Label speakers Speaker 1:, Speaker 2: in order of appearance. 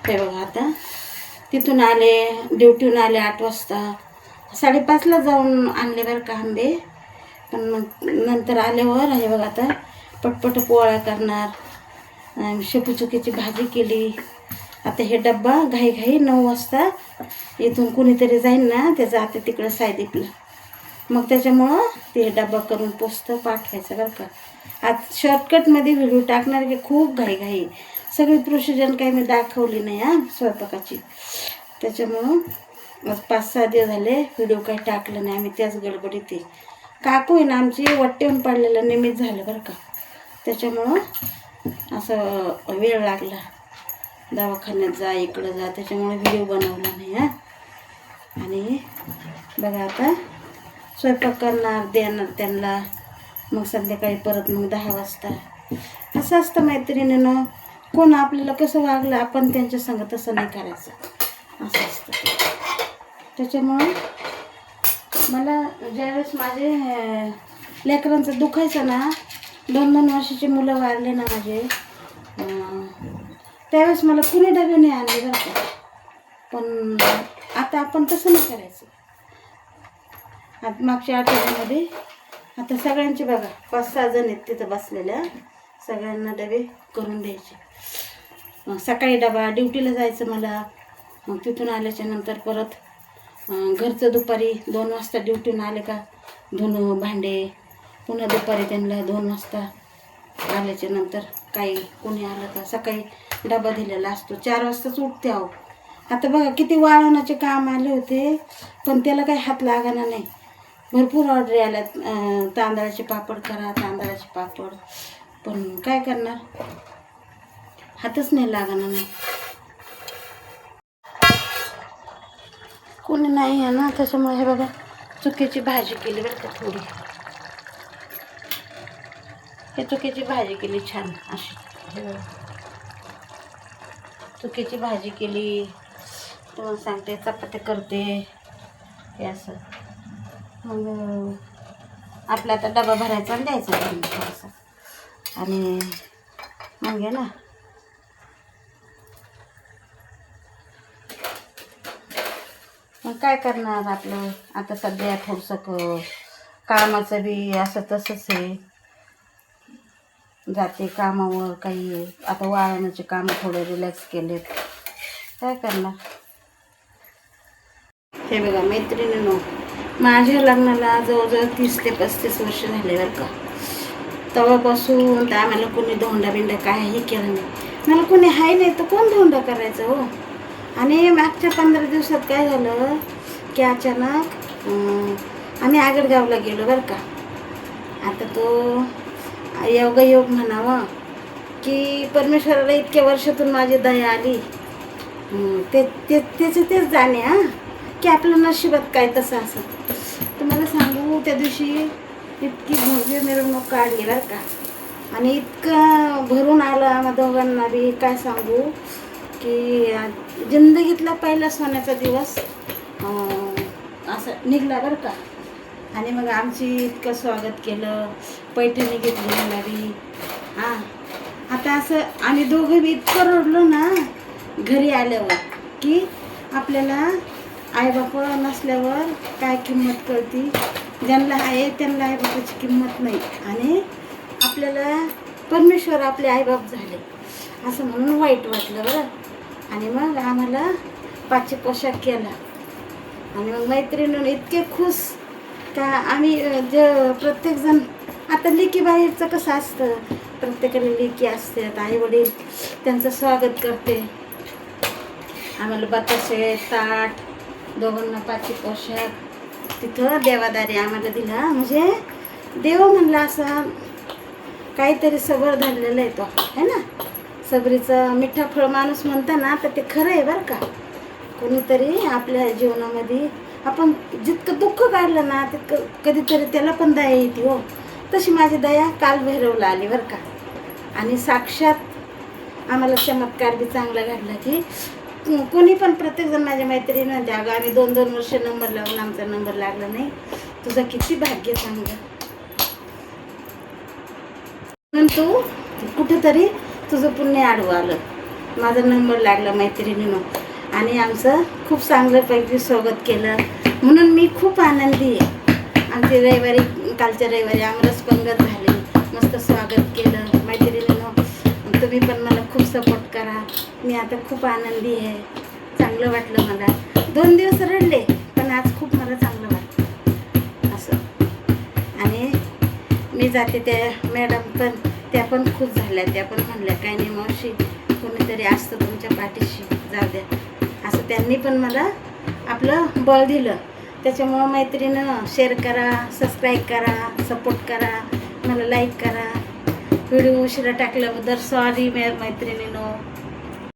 Speaker 1: हे बघा आता तिथून आले, ड्युटीहून आले 8 वाजता. 5:30ला जाऊन आणले बरं का आंबे. पण मग नंतर आल्यावर हे बघा आता पटपट पोळ्या करणार, शेपूचुकीची भाजी केली. आता हे डब्बा घाई 9 वाजता इथून कुणीतरी जाईल ना, त्याचं आता तिकडं सायदीपला. मग त्याच्यामुळं ते डब्बा करून पोचतं पाठवायचं बरं का. आज शॉर्टकटमध्ये व्हिडिओ टाकणार की खूप घाई सगळी प्रोसिजर काही मी दाखवली नाही स्वयंपाकाची. त्याच्यामुळं आज 5-6 दिवस झाले व्हिडिओ काही टाकलं नाही आम्ही, त्याच गडबडीत. काकू आहे ना आमची वट्टेहून पडलेलं निमित्त झालं बरं का. त्याच्यामुळं असं वेळ लागला, दवाखान्यात जा इकडं जा, त्याच्यामुळे व्हिडिओ बनवला नाही. आणि बघा आता स्वयंपाक करणार, देणार त्यांना. मग संध्याकाळी परत मग 10 वाजता. असं असतं मैत्रिणीनं, कोण आपल्याला कसं वागलं आपण त्यांच्या संग तसं नाही करायचं, असं असतं. त्याच्यामुळं मला ज्यावेळेस माझे लेकरांचं दुखायचं ना, 2-2 वर्षाची मुलं वारले ना माझे, त्यावेळेस मला कुणी डबे नाही आणले बरं का. पण आता आपण तसं नाही करायचं. आता मागच्या आठवड्यामध्ये आता सगळ्यांचे बघा 5-6 जण आहेत तिथं बसलेल्या, सगळ्यांना डबे करून द्यायचे. सकाळी डबा ड्युटीला जायचं मला. मग तिथून आल्याच्या नंतर परत घरचं दुपारी 2 वाजता ड्युटीहून आले का धुणं भांडे, पुन्हा दुपारी त्यांना 2 वाजता आल्याच्या नंतर काही कोणी आलं का सकाळी डबा दिलेला असतो. 4 वाजताच उठते आहो. आता बघा किती वाळवण्याचे काम आले होते, पण त्याला काही हात लागणार नाही. भरपूर ऑर्डर आल्यात, तांदळाचे पापड करा, तांदळाचे पापड. पण काय करणार, हातच नाही लागणार नाही, कोणी नाही आहे ना. त्याच्यामुळे हे बघा चुकीची भाजी केली बरं का थोडी. हे चुकीची भाजी केली छान अशी. हे बघा चुकीची भाजी केली. तुम्हाला सांगते चपात्या करते हे असं. मग आपला आता डबा भरायचा आणि द्यायचा थोडासा. आणि मग आहे ना मग काय करणार आपलं आता सध्या थोडंसं कामाचं बी असं तसंच आहे. जाते कामावर काही. आता वाळवण्याचे कामं थोडे रिलॅक्स केलेत, काय करणार. हे बघा मैत्रिणींनो, माझ्या लग्नाला जवळजवळ 30 ते 35 वर्ष झाले बरं का. तेव्हापासून तर आम्हाला कोणी धोंडा बिंडा काहीही केलं नाही. मला कोणी हाय नाही तर कोण धोंडा करायचं हो. आणि मागच्या 15 दिवसात काय झालं की अचानक आम्ही आगडगावला गेलो बरं का. आता तो योगायोग म्हणावा की परमेश्वराला इतक्या वर्षातून माझी दया आली. त्याचं तेच जाणे की आपलं नशिबात काय तसं असं. तुम्हाला सांगू त्या दिवशी इतकी भव्य मिरवणूक काढली बरं का. आणि इतकं भरून आलं आम्हा दोघांना बी, काय सांगू की जिंदगीतला पहिला सोन्याचा दिवस असं निघला बरं का. आणि मग आमची इतकं स्वागत केलं, पैठणी घेतली मला बी. आता असं आम्ही दोघं बी इतकं रडलो ना घरी आल्यावर की आपल्याला आईबापा नसल्यावर काय किंमत कळती. ज्यांना आहे त्यांना आईबापाची किंमत नाही. आणि आपल्याला परमेश्वर आपले आईबाप झाले असं म्हणून वाईट वाटलं बरं. आणि मग आम्हाला 5 पोशाख केला. आणि मग मैत्रिणीनं इतके खुश का आम्ही प्रत्येकजण. आता लेकी बाहेरचं कसं असतं, प्रत्येकाला लेकी असतात, आईवडील त्यांचं स्वागत करते. आम्हाला बताशे ताट, दोघांना 5 पोशाख तिथं देवादारी आम्हाला दिला. म्हणजे देव म्हणला असा काहीतरी सबर धरलेलं आहे तो, है ना. सबरीचं मिठा फळ माणूस म्हणता ना, तर ते खरं आहे बरं का. कोणीतरी आपल्या जीवनामध्ये आपण जितकं दुःख काढलं ना तितकं कधीतरी त्याला पण दया येते हो. तशी माझी दया कालभैरवला आली बरं का. आणि साक्षात आम्हाला चमत्कार बी चांगला घडला की कोणी पण प्रत्येकजण माझ्या मैत्रिणी म्हणते अगं आम्ही 2-2 वर्ष नंबर लावून आमचा नंबर लागला नाही, तुझं किती भाग्य चांगलं. म्हणून तू कुठेतरी तुझं पुण्य आडवं आलं. माझा नंबर लागला मैत्रिणीनं आणि आमचं खूप चांगल्यापैकी स्वागत केलं, म्हणून मी खूप आनंदी आहे. आमची रविवारी, कालच्या रविवारी आमरस पंगत झाली, मस्त स्वागत केलं मैत्रिणीनं. तुम्ही पण मला खूप सपोर्ट करा. मी आता खूप आनंदी आहे, चांगलं वाटलं मला. 2 दिवस रडले, पण आज खूप मला चांगलं वाटतं असं. आणि मी जाते, त्या मॅडम पण त्या पण खुश झाल्या. त्या पण म्हणल्या काही नाही मावशी, कोणीतरी असतं तुमच्या पाठीशी, जाऊ द्या असं. त्यांनी पण मला आपलं बळ दिलं. त्याच्यामुळं मैत्रिणीनं शेअर करा, सबस्क्राईब करा, सपोर्ट करा, मला लाईक करा. व्हिडिओ उशिरा टाकल्याबद्दल सॉरी मैत्रिणीनं.